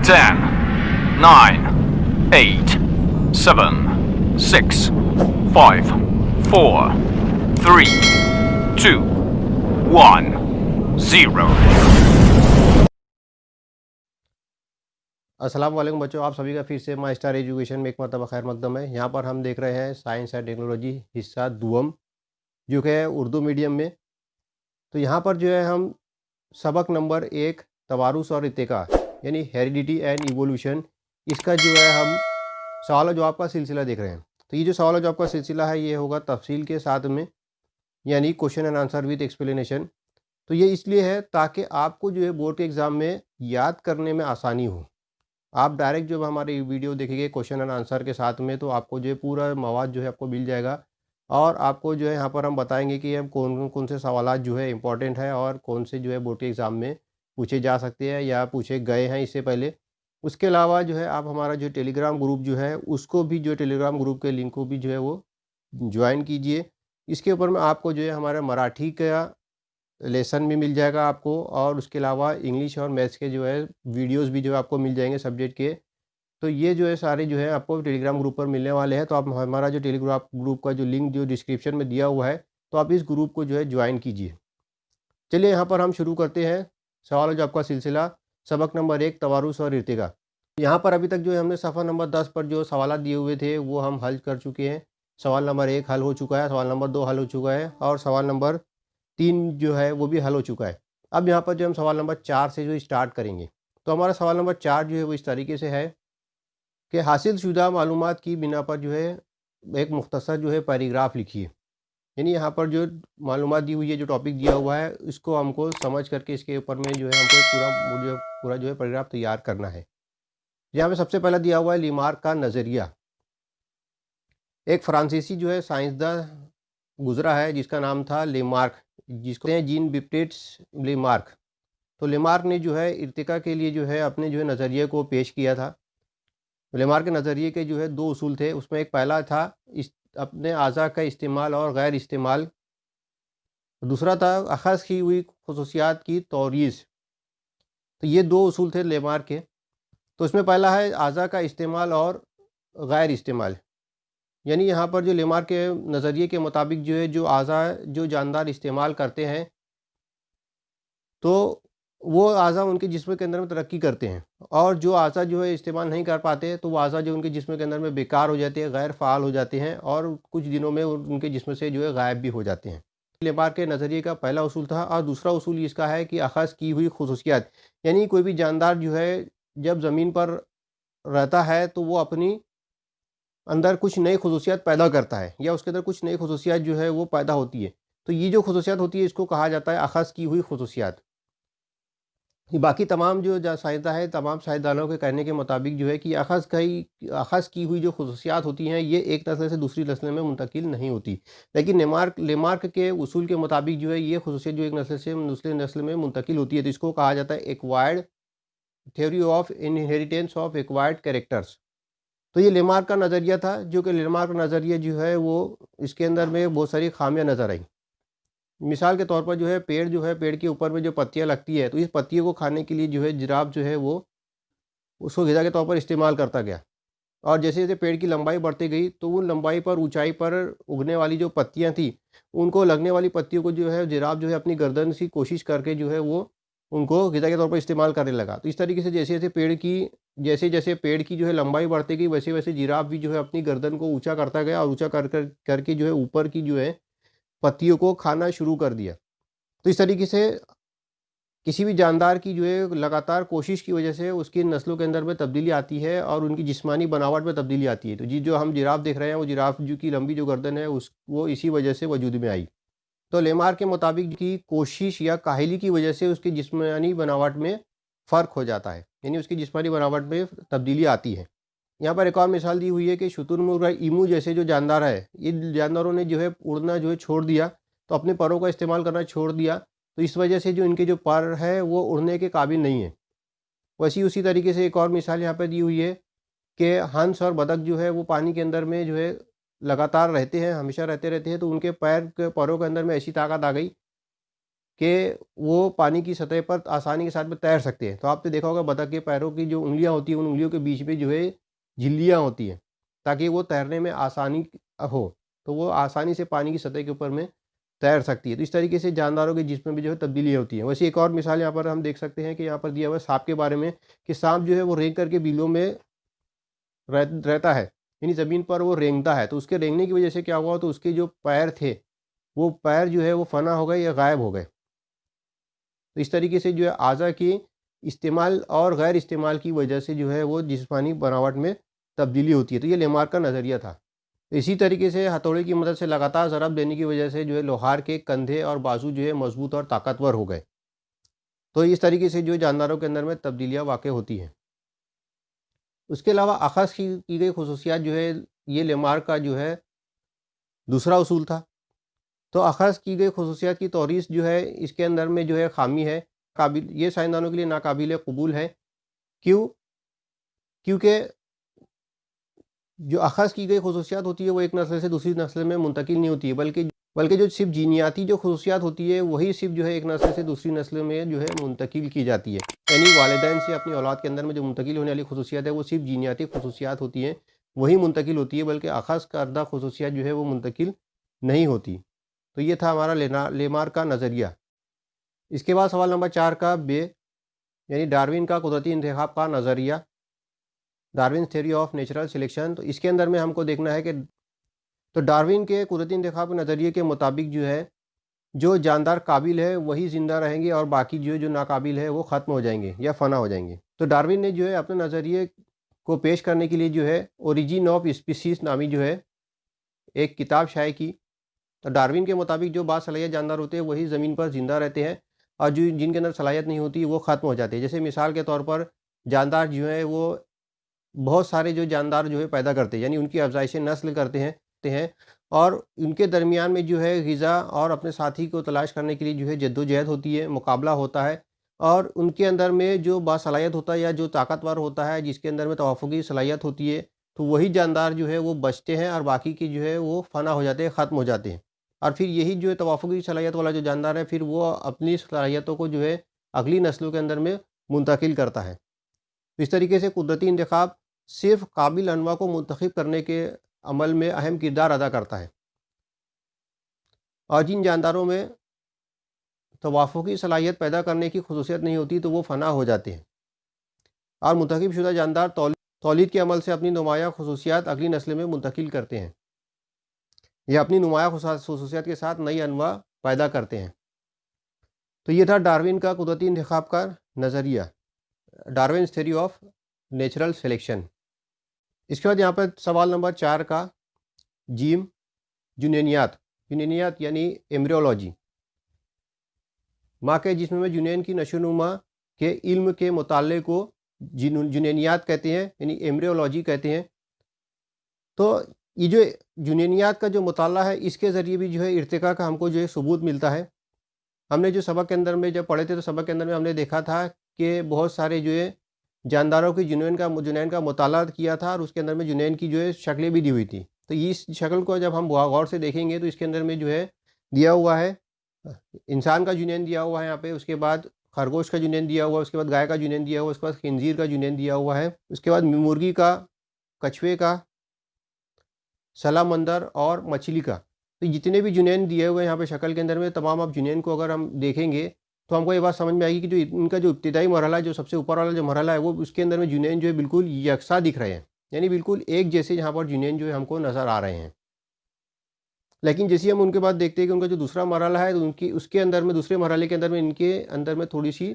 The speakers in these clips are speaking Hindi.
10, 9, 8, 7, 6, 5, 4, 3, 2, 1, 0। अस्सलाम वालेकुम बच्चों, आप सभी का फिर से माई स्टार एजुकेशन में एक मरतबा खैर मकदम है। यहाँ पर हम देख रहे हैं साइंस एंड टेक्नोलॉजी हिस्सा दुअम, जो कि है उर्दू मीडियम में। तो यहाँ पर जो है हम सबक नंबर 1 तवारुस और इत्तेका यानी हेरिडिटी एंड इवोल्यूशन, इसका जो है हम सवाल जवाब का सिलसिला देख रहे हैं। तो ये जो सवाल जवाब का सिलसिला है ये होगा तफसील के साथ में, यानी question and answer with explanation. तो ये इसलिए है ताकि आपको जो है बोर्ड के एग्ज़ाम में याद करने में आसानी हो। आप डायरेक्ट जब हमारे वीडियो देखेंगे क्वेश्चन एंड आंसर के साथ में, तो आपको जो है पूरा मवाद जो है आपको मिल जाएगा। और आपको जो है यहाँ पर हम बताएंगे कि हम कौन कौन से सवालात जो है इंपॉर्टेंट है और कौन से जो है बोर्ड के एग्ज़ाम में पूछे जा सकते हैं या पूछे गए हैं इससे पहले। उसके अलावा जो है आप हमारा जो टेलीग्राम ग्रुप जो है उसको भी, जो टेलीग्राम ग्रुप के लिंक को भी जो है वो ज्वाइन कीजिए। इसके ऊपर में आपको जो है हमारा मराठी का लेसन भी मिल जाएगा आपको, और उसके अलावा इंग्लिश और मैथ्स के जो है वीडियोस भी जो है आपको मिल जाएंगे सब्जेक्ट के। तो ये जो है सारे जो है आपको टेलीग्राम ग्रुप पर मिलने वाले हैं। तो आप हमारा जो टेलीग्राम ग्रुप का जो लिंक जो डिस्क्रिप्शन में दिया हुआ है, तो आप इस ग्रुप को जो है ज्वाइन कीजिए। चलिए यहाँ पर हम शुरू करते हैं सवाल और जवाब का सिलसिला, सबक नंबर 1 तवारुस और इर्तिका। यहाँ पर अभी तक जो है हमने सफ़ा नंबर 10 पर जो सवाल दिए हुए थे वो हम हल कर चुके हैं। सवाल नंबर 1 हल हो चुका है, सवाल नंबर 2 हल हो चुका है, और सवाल नंबर 3 जो है वो भी हल हो चुका है। अब यहाँ पर जो हम सवाल नंबर 4 से जो स्टार्ट करेंगे, तो हमारा सवाल नंबर 4 जो है वो इस तरीके से है कि हासिल शुदा मालूमात की बिना पर जो है एक मुख्तसर जो है पैराग्राफ लिखिए। यानी यहाँ पर जो मालूमात दी हुई है, जो टॉपिक दिया हुआ है, इसको हमको समझ करके इसके ऊपर में जो है हमको पूरा जो है पैराग्राफ तैयार करना है। यहाँ पे सबसे पहला दिया हुआ है लेमार्क का नज़रिया। एक फ्रांसीसी जो है साइंसदान गुजरा है जिसका नाम था लेमार्क, जिसको हैं जीन बैप्टिस्ट लेमार्क। तो लेमार्क ने जो है इर्तिका के लिए जो है अपने जो है नज़रिए को पेश किया था। लेमार्क के नज़रिए के जो है 2 उसूल थे। उसमें एक पहला था अपने आज़ा का इस्तेमाल और गैर इस्तेमाल, दूसरा था अख़ज़ की हुई खसूसियात की तौरीज़। तो ये 2 उसूल थे लेमार्क के। तो इसमें पहला है आज़ा का इस्तेमाल और गैर इस्तेमाल। यानी यहाँ पर जो लेमार्क के नज़रिए के मुताबिक जो है जो आज़ा जो जानदार इस्तेमाल करते हैं, तो वो आज़ा उनके जिस्म के अंदर में तरक्की करते हैं, और जो आज़ा जो है इस्तेमाल नहीं कर पाते, तो वो आज़ा जो उनके जिस्म के अंदर में बेकार हो जाते हैं, गैर फ़ाल हो जाते हैं, और कुछ दिनों में उनके जिस्म से जो है गायब भी हो जाते हैं। लेमार्क के नज़रिए का पहला उसूल था। और दूसरा उसूल इसका है कि अख़ज़ की हुई खसूसियात, यानी कोई भी जानदार जो है जब ज़मीन पर रहता है तो वो अपनी अंदर कुछ नई खसूसियात पैदा करता है, या उसके अंदर कुछ नई खसूसियात जो है वो पैदा होती है। तो ये जो खसूसियात होती है इसको कहा जाता है अख़ज़ की हुई खसूसियात। बाकी तमाम जो साइंसदान है, तमाम साइंसदानों के कहने के मुताबिक जो है कि अख़ज़ की हुई जो खसूसियात होती हैं ये एक नस्ल से दूसरी नस्ल में मुंतकिल नहीं होती। लेकिन लेमार्क के उसूल के मुताबिक जो है ये खसूसियत जो एक नस्ल से दूसरी नस्ल में मुंतकिल होती है, तो इसको कहा जाता है acquired theory of inheritance of acquired characters. तो ये लेमार्क का नज़रिया था, जो कि लेमार्क का नज़रिया जो है वो इसके अंदर में बहुत सारी खामियां नज़र आई। मिसाल के तौर पर जो है पेड़ के ऊपर में जो पत्तियां लगती है, तो इस पत्तियों को खाने के लिए जो है जिराफ जो है वो उसको ग़िज़ा के तौर पर इस्तेमाल करता गया। और जैसे जैसे पेड़ की लंबाई बढ़ती गई, तो उन लंबाई पर ऊंचाई पर उगने वाली जो पत्तियां थी, उनको लगने वाली पत्तियों को जो है जिराफ जो है अपनी गर्दन की कोशिश करके जो है वो उनको ग़िज़ा के तौर पर इस्तेमाल करने लगा। तो इस तरीके से जैसे जैसे पेड़ की जो है लंबाई बढ़ती गई, वैसे वैसे जिराफ भी जो है अपनी गर्दन को ऊंचा करता गया, और ऊंचा करके जो है ऊपर की जो है पत्तियों को खाना शुरू कर दिया। तो इस तरीके से किसी भी जानदार की जो है लगातार कोशिश की वजह से उसकी नस्लों के अंदर में तब्दीली आती है, और उनकी जिस्मानी बनावट में तब्दीली आती है। तो जो हम जिराफ देख रहे हैं, वो जिराफ जो की लंबी जो गर्दन है वो इसी वजह से वजूद में आई। तो लेमार्क के मुताबिक की कोशिश या काहिली की वजह से उसकी जिस्मानी बनावट में फ़र्क हो जाता है, यानी उसकी जिस्मानी बनावट में तब्दीली आती है। यहाँ पर एक और मिसाल दी हुई है कि शुतुरमुर्ग और ईमू जैसे जो जानदार है, ये जानदारों ने जो है उड़ना जो है छोड़ दिया, तो अपने परों का इस्तेमाल करना छोड़ दिया। तो इस वजह से जो इनके जो पर है वो उड़ने के काबिल नहीं है। वैसी उसी तरीके से एक और मिसाल यहाँ पर दी हुई है कि हंस और बतख जो है वो पानी के अंदर में जो है लगातार रहते हैं, हमेशा रहते हैं, तो उनके पैरों के अंदर में ऐसी ताकत आ गई कि वो पानी की सतह पर आसानी के साथ में तैर सकते हैं। तो आपने देखा होगा बतख के पैरों की जो उंगलियां होती हैं, उन उंगलियों के बीच में जो है झिल्लियां होती हैं, ताकि वो तैरने में आसानी हो, तो वो आसानी से पानी की सतह के ऊपर में तैर सकती है। तो इस तरीके से जानदारों के जिस्म में जो है तब्दीली होती है। वैसे एक और मिसाल यहाँ पर हम देख सकते हैं कि यहाँ पर दिया हुआ है सांप के बारे में, कि सांप जो है वो रेंग करके बिलों में रहता है, यानी ज़मीन पर वो रेंगता है। तो उसके रेंगने की वजह से क्या हुआ, तो उसके जो पैर थे वो पैर जो है वो फना हो गए या गायब हो गए। तो इस तरीके से जो है अज़ा के इस्तेमाल और गैर इस्तेमाल की वजह से जो है वो जिस्मानी बनावट में तब्दीली होती है। तो ये लेमार्क का नज़रिया था। इसी तरीके से हथौड़े की मदद से लगातार ज़रब देने की वजह से जो है लोहार के कंधे और बाजू जो है मजबूत और ताकतवर हो गए। तो इस तरीके से जो जानदारों के अंदर में तब्दीलियाँ वाक़ होती हैं। उसके अलावा अख़ज़ की गई खुसूसियात जो है, ये लेमार्क का जो है दूसरा उसूल था। तो अख़ज़ की गई खुसूसियात की तौरीस जो है इसके अंदर में जो है ख़ामी है, काबिल ये साइंसदानों के लिए नाकाबिल क़बूल है। क्यों? क्योंकि जो अख़ज़ की गई खुसूसियात होती है वो एक नस्ल से दूसरी नस्ल में मुंतकिल नहीं होती है, बल्कि जो सिर्फ़ जीनियाती जो खुसूसियात होती है वही सिर्फ़ जो है एक नस्ल से दूसरी नस्ल में जो है मुंतकिल की जाती है। यानी वालिदैन से अपनी औलाद के अंदर में जो मुंतकिल होने वाली खुसूसियात है वो सिर्फ़ जीनियाती खुसूसियात होती हैं, वही मुंतकिल होती है, बल्कि अख़ज़ करदा खुसूसियात जो है वो मुंतकिल नहीं होती। तो ये था हमारा लेमार्क का नज़रिया। इसके बाद सवाल नंबर 4 का बे, यानी डार्विन का कुदरती इंतखाब का नज़रिया, Darwin theory of natural selection. तो इसके अंदर में हमको देखना है कि तो डार्विन के कुदरती इंतखाब के नज़रिए के मुताबिक जो है जो जानदार काबिल है वही ज़िंदा रहेंगे और बाकी जो नाकाबिल है वो ख़त्म हो जाएंगे या फ़ना हो जाएंगे। तो डार्विन ने जो है अपने नज़रिए को पेश करने के लिए जो है ओरिजिन ऑफ स्पीसीज़ नामी जो है एक किताब शाये की। तो डार्विन के मुताबिक जो बासलाहियत जानदार होते हैं वही ज़मीन पर ज़िंदा रहते हैं और जो जिनके अंदर सलाहियत नहीं होती वो ख़त्म हो जाते हैं। जैसे मिसाल के तौर पर जानदार जो है वो बहुत सारे जो जानदार जो है पैदा करते हैं, यानी उनकी अफ़ज़ाइश नस्ल करते हैं और उनके दरमियान में जो है ग़िज़ा और अपने साथी को तलाश करने के लिए जो है जद्दोजहद होती है, मुकाबला होता है और उनके अंदर में जो बासलाहियत होता है या जो ताकतवर होता है, जिसके अंदर में तवाफ़ुक़ी सलाहियत होती है, तो वही जानदार जो है वो बचते हैं और बाकी के जो है वो फ़ना हो जाते हैं, ख़त्म हो जाते हैं। और फिर यही जो है तवाफ़ुक़ी सलाहियत वाला जो जानदार है फिर वो अपनी सलाहियतों को जो है अगली नस्लों के अंदर में मुंतकिल करता है। तो इस तरीके से कुदरती इंतखाब सिर्फ़ काबिल अनवा को मुंतखब करने के अमल में अहम किरदार अदा करता है और जिन जानदारों में तवाफ़ुक़ी सलाहियत पैदा करने की खुसूसियत नहीं होती तो वो फ़ना हो जाते हैं और मुंतखब शुदा जानदार तौलीद के अमल से अपनी नुमाया खुसूसियात अगली नस्ल में मुंतकिल करते हैं या अपनी नुमाया खुसूसियात के साथ नई अनवा पैदा करते हैं। तो ये था डार्विन का कुदरती इंतखाब का नज़रिया, Darwin theory of natural selection. इसके बाद यहाँ पर सवाल नंबर 4 का जीम, जुनैनियात यानी एम्ब्रियोलॉजी, माँ के जिस्म में जुनैन की नशोनुमा के इल्म के मुताले को जुनैनियात कहते हैं, यानी एम्ब्रियोलॉजी कहते हैं। तो ये जो जुनैनियात का जो मुताला है इसके ज़रिए भी जो है इर्तिका का हमको जो है सबूत मिलता है। हमने जो सबक के अंदर में जब पढ़े थे तो सबक के अंदर में हमने देखा था कि बहुत सारे जो है जानदारों की जुनैन का मुताला किया था और उसके अंदर में जुनैन की जो है शक्लें भी दी हुई थी। तो इस शक्ल को जब हम गौर से देखेंगे तो इसके अंदर में जो है दिया हुआ है इंसान का जुनैन दिया हुआ है यहाँ पे, उसके बाद खरगोश का जुनैन दिया हुआ है, उसके बाद गाय का जुनैन दिया हुआ है, उसके बाद खिंजीर का जुनैन दिया हुआ है, उसके बाद मुर्गी का, कछुए का, सलामंदर और मछली का। तो जितने भी जुनैन दिए हुए हैं यहाँ पे शक्ल के अंदर में, तमाम आप जुनैन को अगर हम देखेंगे तो हमको ये बात समझ में आएगी कि जो इनका जो इब्तिदाई मरहला है, जो सबसे ऊपर वाला जो मरहला है, वो उसके अंदर में जुनैन जो है बिल्कुल यकसा दिख रहे हैं, यानी बिल्कुल एक जैसे यहाँ पर जुनैन जो है हमको नज़र आ रहे हैं। लेकिन जैसे हम उनके बाद देखते हैं कि उनका जो दूसरा मरहला है तो उसके अंदर में दूसरे मरहले के अंदर में इनके अंदर में थोड़ी सी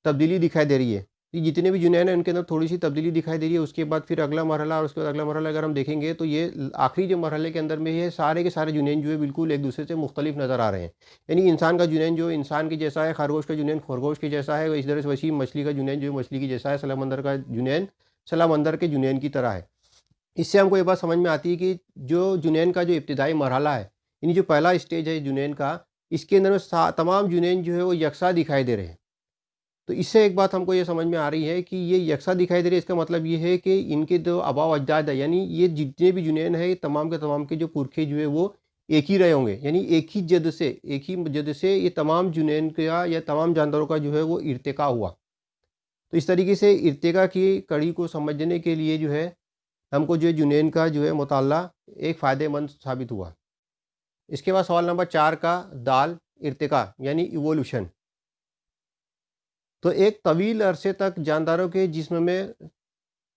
तब्दीली दिखाई दे रही है। ये जितने भी जुनैन हैं उनके अंदर थोड़ी सी तब्दीली दिखाई दे रही है। उसके बाद फिर अगला मरहला और उसके बाद अगला मरहला अगर हम देखेंगे तो ये आखिरी जो मरहले के अंदर में ये सारे के सारे जुनैन जो है बिल्कुल एक दूसरे से मुख्तलिफ नज़र आ रहे हैं। यानी इंसान का जुनैन जो इंसान के जैसा है, खरगोश का जुनैन खरगोश के जैसा है, इस तरह से वैसी मछली का जुनैन जो मछली की जैसा है, सलामंदर का जुनैन सलामंदर के जुनैन की तरह है। इससे हमको ये बात समझ में आती है कि जो जुनैन का जो इब्तिदाई मरहला है, यानी जो पहला स्टेज है जुनैन का, इसके अंदर में तमाम जुनैन जो है वो यकसा दिखाई दे रहे हैं। तो इससे एक बात हमको ये समझ में आ रही है कि ये यकसा दिखाई दे रही है, इसका मतलब ये है कि इनके जो आबा व अजदाद है, यानी ये जितने भी जुनैन है तमाम के जो पुरखे जो है वो एक ही रहे होंगे, यानी एक ही जद से ये तमाम जुनैन का या तमाम जानदारों का जो है वो इर्तिका हुआ। तो इस तरीके से इर्तिका की कड़ी को समझने के लिए जो है हमको जो है जुनैन का जो है मुताला एक फ़ायदेमंद साबित हुआ। इसके बाद सवाल नंबर 4 का दाल इर्तिका यानी इवोल्यूशन। तो एक तवील अरसे तक जानदारों के जिस्म में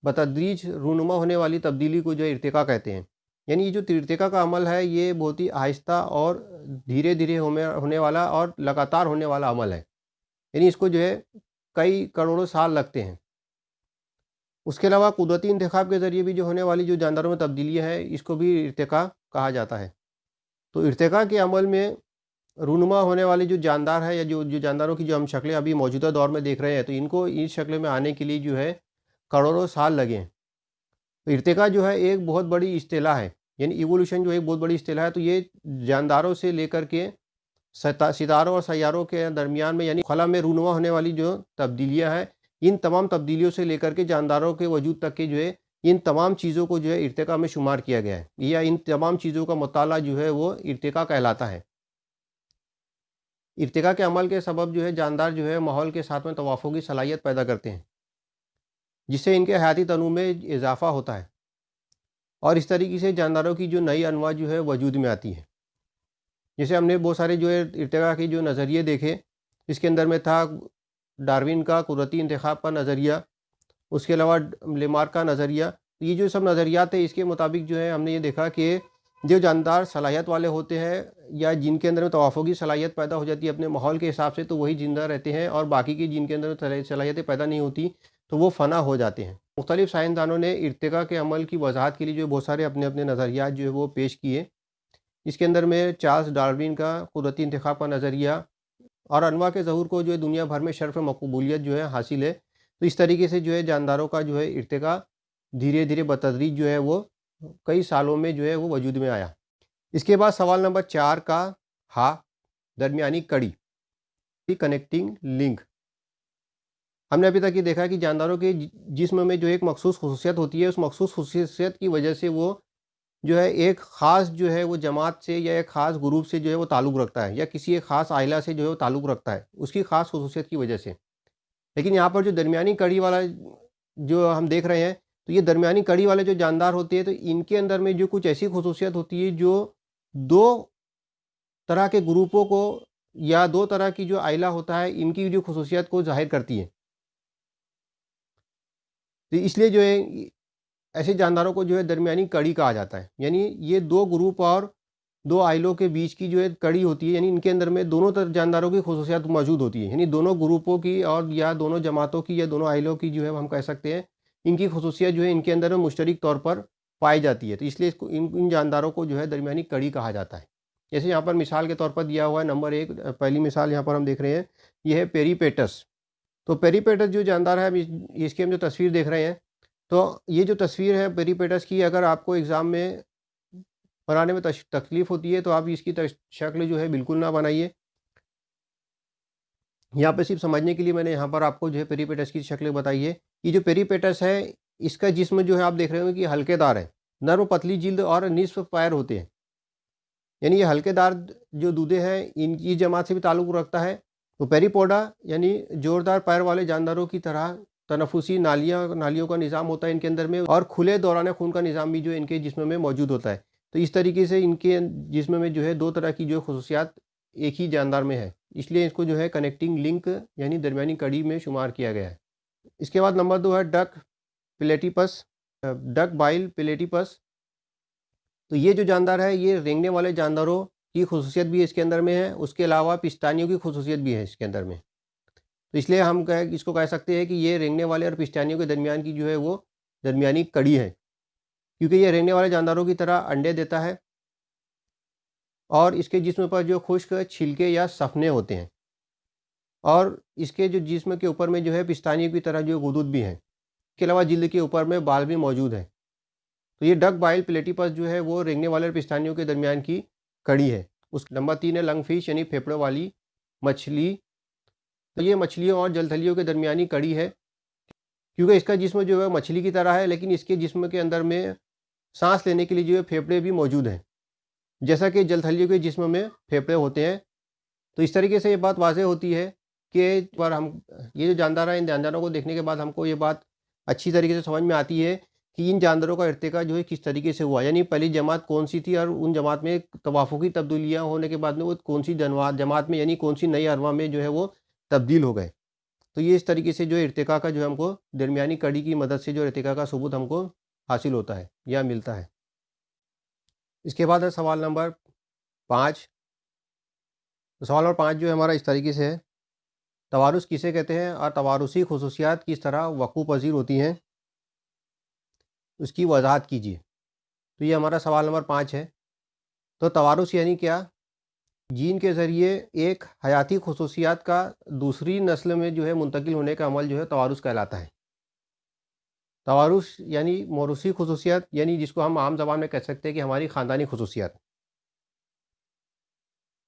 बतदरीज रूनुमा होने वाली तब्दीली को जो है इर्तिका कहते हैं। यानी ये जो इर्तिका का अमल है ये बहुत ही आहिस्ता और धीरे धीरे होने वाला और लगातार होने वाला अमल है। यानी इसको जो है कई करोड़ों साल लगते हैं। उसके अलावा कुदरती इंतखाब के ज़रिए भी जो होने वाली जो जानदारों में तब्दीलियाँ हैं इसको भी इर्तिका कहा जाता है। तो इर्तिका के अमल में रूनुमा होने वाले जो जानदार है या जो जानदारों की जो हम शक्लें अभी मौजूदा दौर में देख रहे हैं, तो इनको इस शक्ल में आने के लिए जो है करोड़ों साल लगे हैं। तो इर्तिका जो है एक बहुत बड़ी इस्तिलाह है, यानी इवोल्यूशन जो है एक बहुत बड़ी इस्तिलाह है। तो ये जानदारों से लेकर के सितारों और सैयारों के दरमियान में यानी खला में रूनुमा होने वाली जो तब्दीलियाँ हैं, इन तमाम तब्दीलियों से लेकर के जानदारों के वजूद तक के जो है इन तमाम चीज़ों को जो है इर्तिका में शुमार किया गया है, या इन तमाम चीज़ों का मुताला जो है वो इर्तिका कहलाता है। इर्तिका के अमल के सबब जो है जानदार जो है माहौल के साथ में तवाफ़ुक़ की सलाहियत पैदा करते हैं, जिससे इनके हयाती तनू में इजाफ़ा होता है और इस तरीके से जानदारों की जो नई अनवा जो है वजूद में आती है। जैसे हमने बहुत सारे जो है इर्तिका के जो नज़रिए देखे, इसके अंदर में था डार्विन का कुदरती इंतखाब का नज़रिया, उसके अलावा लेमार्क का नज़रिया। ये जो सब नज़रियात है इसके मुताबिक जो है हमने ये देखा कि जो जानदार सलाहियत वाले होते हैं या जिनके अंदर में तवाफ़ुक़ की सलाहियत पैदा हो जाती है अपने माहौल के हिसाब से, तो वही ज़िंदा रहते हैं, और बाकी की जिनके अंदर में सलाहियतें पैदा नहीं होती तो वो फ़ना हो जाते हैं। मुख्तलिफ़ साइंसदानों ने इर्तिका के अमल की वजाहत के लिए जो बहुत सारे अपने अपने नज़रियात जो है वो पेश किए। इसके अंदर में चार्ल्स डार्विन का कुदरती इंतखाब का नज़रिया और अनवा के ज़हूर को जो है दुनिया भर में शर्फ़ मकबूलियत जो है हासिल है। तो इस तरीके से जो है जानदारों का जो है इर्तिका धीरे धीरे बतदरीज जो है वो कई सालों में जो है वो वजूद में आया। इसके बाद सवाल नंबर 4 का दरमियानी कड़ी कनेक्टिंग लिंक। हमने अभी तक ये देखा कि जानदारों के जिस्म में जो एक मखसूस खुसूसियत होती है, उस मखसूस खुसूसियत की वजह से वो जो है एक ख़ास जो है वो जमात से या एक ख़ास ग्रुप से जो है वो ताल्लुक़ रखता है, या किसी एक ख़ास आइला से जो है वो ताल्लुक़ रखता है उसकी ख़ास खुसूसियत की वजह से। लेकिन यहाँ पर जो दरमियानी कड़ी वाला जो हम देख रहे हैं, तो ये दरमियानी कड़ी वाले जो जानदार होते हैं, तो इनके अंदर में जो कुछ ऐसी खुसूसियत होती है जो 2 तरह के ग्रुपों को या 2 तरह की जो आइला होता है इनकी जो खुसूसियत को ज़ाहिर करती है। तो इसलिए जो है ऐसे जानदारों को जो है दरमियानी कड़ी कहा जाता है। यानी ये 2 ग्रुप और 2 आइलों के बीच की जो है कड़ी होती है, यानी इनके अंदर में दोनों जानदारों की खुसूसियत मौजूद होती है, यानी दोनों ग्रुपों की और या दोनों जमातों की या दोनों आइलों की जो है हम कह सकते हैं इनकी खुसूसियत जो है इनके अंदर में मुश्तरक तौर पर पाई जाती है। तो इसलिए इसको इन जानदारों को जो है दरमियानी कड़ी कहा जाता है। जैसे यहाँ पर मिसाल के तौर पर दिया हुआ है नंबर 1, पहली मिसाल यहाँ पर हम देख रहे हैं, ये है पेरीपेटस। तो पेरीपेटस जो जानदार है, इसकी हम जो तस्वीर देख रहे हैं, तो ये जो तस्वीर है पेरीपेटस की, अगर आपको एग्ज़ाम में बनाने में तकलीफ़ होती है तो आप इसकी शक्ल जो है बिल्कुल ना बनाइए। यहाँ पे सिर्फ समझने के लिए मैंने यहाँ पर आपको जो है पेरीपेटस की शक्ल बताई है। ये जो पेरीपेटस है इसका जिस्म जो है आप देख रहे होंगे कि हल्केदार है, नर्म पतली जिल्द और निस्फ पैर होते हैं। यानी ये हल्केदार जो दूधे हैं इनकी जमात से भी ताल्लुक़ रखता है। तो पेरीपोडा यानी ज़ोरदार पैर वाले जानदारों की तरह तनफुसी नालियों का निज़ाम होता है इनके अंदर में, और खुले दौरान खून का निज़ाम भी जो है इनके जिस्म में मौजूद होता है। तो इस तरीके से इनके जिस्म में जो है 2 तरह की जो खुसूसियात एक ही जानदार में है, इसलिए इसको जो है कनेक्टिंग लिंक यानी दरमियानी कड़ी में शुमार किया गया है। इसके बाद नंबर 2 है डक बाइल प्लेटिपस। तो ये जो जानदार है ये रेंगने वाले जानदारों की खुसूसियत भी इसके अंदर में है, उसके अलावा पिस्तानियों की खुसूसियत भी है इसके अंदर में। तो इसलिए हम इसको कह सकते हैं कि ये रेंगने वाले और पिस्तानियों के दरमियान की जो है वो दरमियानी कड़ी है, क्योंकि ये रेंगने वाले जानदारों की तरह अंडे देता है और इसके जिस्म पर जो खुश्क छिलके या सफने होते हैं, और इसके जो जिस्म के ऊपर में जो है पिस्तानियों की तरह जो गुदूद भी हैं। इसके अलावा जिल्द के ऊपर में बाल भी मौजूद है। तो ये डक बाइल प्लेटिपस जो है वो रेंगने वाले और पिस्तानियों के दरमियान की कड़ी है। उस नंबर 3 है लंगफिश यानी फेफड़ों वाली मछली। तो ये मछलियों और जलथलियों के दरमियानी कड़ी है, क्योंकि इसका जिस्म जो है मछली की तरह है, लेकिन इसके जिस्म के अंदर में सांस लेने के लिए जो है फेफड़े भी मौजूद हैं। जैसा कि जलथलियों के जिस्म में फेफड़े होते हैं। तो इस तरीके से ये बात वाज़ेह होती है कि पर हम ये जो जानदार हैं, इन जानदारों को देखने के बाद हमको ये बात अच्छी तरीके से समझ में आती है कि इन जानदारों का इर्तिका जो है किस तरीके से हुआ, यानी पहली जमात कौन सी थी और उन जमात में तवाफ़ुकी तब्दीलियाँ होने के बाद में वो कौन सी जमात में, यानी कौन सी नई अरवा में जो है वो तब्दील हो गए। तो ये इस तरीके से जो इर्तिका का जो है हमको दरमियानी कड़ी की मदद से जो इर्तिका का सबूत हमको हासिल होता है या मिलता है। इसके बाद है सवाल नंबर 5। तो सवाल नंबर 5 जो है हमारा इस तरीके से है, तवारुस किसे कहते हैं और तवारुसी खुसूसियात किस तरह वक़ूफ़ पज़ीर होती हैं, उसकी वज़ाहत कीजिए। तो ये हमारा सवाल नंबर 5 है। तो तवारुस यानी क्या? जीन के ज़रिए एक हयाती खुसूसियात का दूसरी नस्ल में जो है मुंतकिल होने का अमल जो है तवारुस कहलाता है। तवारुस यानी मौरूसी खुसूसियात, यानी जिसको हम आम ज़बान में कह सकते हैं कि हमारी ख़ानदानी खुसूसियात।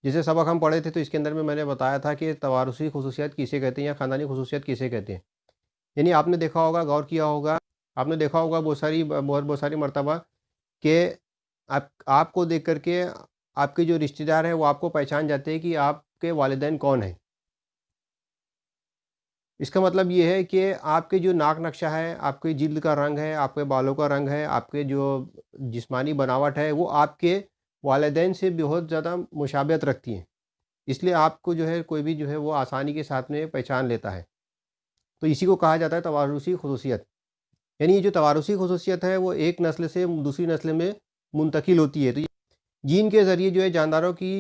जैसे सबक हम पढ़े थे तो इसके अंदर में मैंने बताया था कि तवारुसी खुसूसियात किसे कहते हैं या ख़ानदानी खुसूसियात किसे कहते हैं। यानी आपने देखा होगा, गौर किया होगा, आपने देखा होगा बहुत सारी मर्तबा कि आपको देख कर के आपके जो रिश्तेदार हैं वो आपको पहचान जाते हैं कि आपके वालिदैन कौन हैं। इसका मतलब ये है कि आपके जो नाक नक्शा है, आपकी जिल्द का रंग है, आपके बालों का रंग है, आपके जो जिस्मानी बनावट है, वो आपके वालिदैन से बहुत ज़्यादा मुशाबहत रखती हैं। इसलिए आपको जो है कोई भी जो है वो आसानी के साथ में पहचान लेता है। तो इसी को कहा जाता है तवारुसी खुसूसियत। यानी ये जो तवारुसी खुसूसियत है वो एक नस्ल से दूसरी नस्ल में मुंतकिल होती है। तो जीन के ज़रिए जो है जानदारों की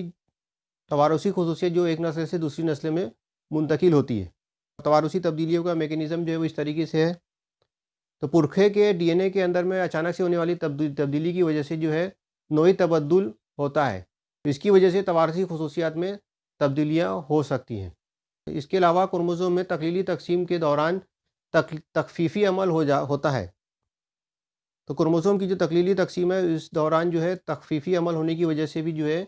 तवारुसी खुसूसियत जो एक नस्ल से दूसरी नस्ल में मुंतकिल होती है। तवारुसी तब्दीलियों का मेकनिज़म जो है वो इस तरीके से है। तो पुरखे के डीएनए के अंदर में अचानक से होने वाली तब्दीली की वजह से जो है नोई तबद्दुल होता है। तो इसकी वजह से तवारुसी खुसूसियात में तब्दीलियाँ हो सकती हैं। इसके अलावा क्रोमोसोम में तकलीली तकसीम के दौरान तखफीफ़ी अमल होता है। तो क्रोमोसोम की जो तकलीली तकसीम है इस दौरान जो है तखफीफ़ी अमल होने की वजह से भी जो है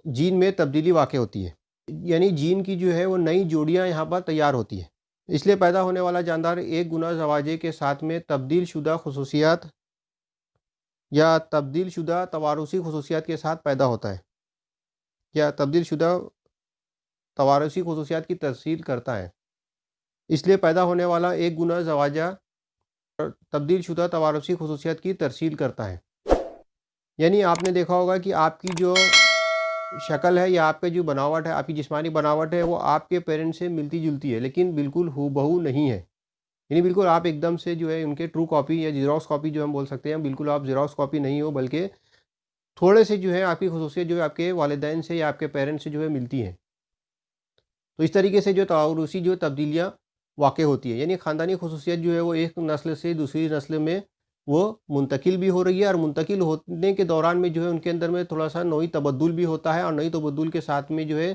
जीन में तब्दीली वाक़ई होती है। यानी जीन की जो है वो नई जोड़ियाँ यहाँ पर तैयार होती हैं। इसलिए पैदा होने वाला जानदार एक गुना ज़वाजे के साथ में तब्दील शुदा खुसूसियात या तब्दील शुदा तवारुसी खुसूसियात के साथ पैदा होता है या तब्दील शुदा तवारुसी खुसूसियात की तरसील करता है। इसलिए पैदा होने वाला एक गुना ज़वाजा तब्दील शुदा तवारुसी खुसूसियात की तरसील करता है। यानी आपने देखा होगा कि आपकी जो शक्ल है या आपकी जो बनावट है, आपकी जिस्मानी बनावट है, वो आपके पेरेंट्स से मिलती-जुलती है, लेकिन बिल्कुल हूबहू नहीं है। यानी बिल्कुल आप एकदम से जो है उनके ट्रू कॉपी या ज़ेरॉक्स कॉपी जो हम बोल सकते हैं, बिल्कुल आप ज़ेरॉक्स कॉपी नहीं हो, बल्कि थोड़े से जो है आपकी खुसूसियत जो है आपके वालिदैन से या आपके पेरेंट्स से जो है मिलती हैं। तो इस तरीके से जो तवारुसी जो तब्दीलियाँ वाक़ई होती है, यानी ख़ानदानी खुसूसियत जो है वो एक नस्ल से दूसरी नस्ल में वो मुंतकिल भी हो रही है और मुंतकिल होने के दौरान में जो है उनके अंदर में थोड़ा-सा नोई तबद्दुल भी होता है और नई तबद्दुल के साथ में जो है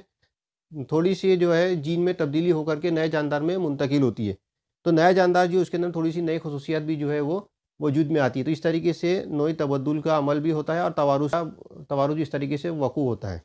थोड़ी-सी जो है जीन में तब्दीली होकर के नए जानदार में मुंतकिल होती है। तो नया जानदार जो उसके अंदर थोड़ी-सी नई खुसूसियत भी जो है वो वजूद में आती है। तो इस तरीके से नोई तबद्दुल का अमल भी होता है और तवारुस इस तरीके से वक़ू होता है।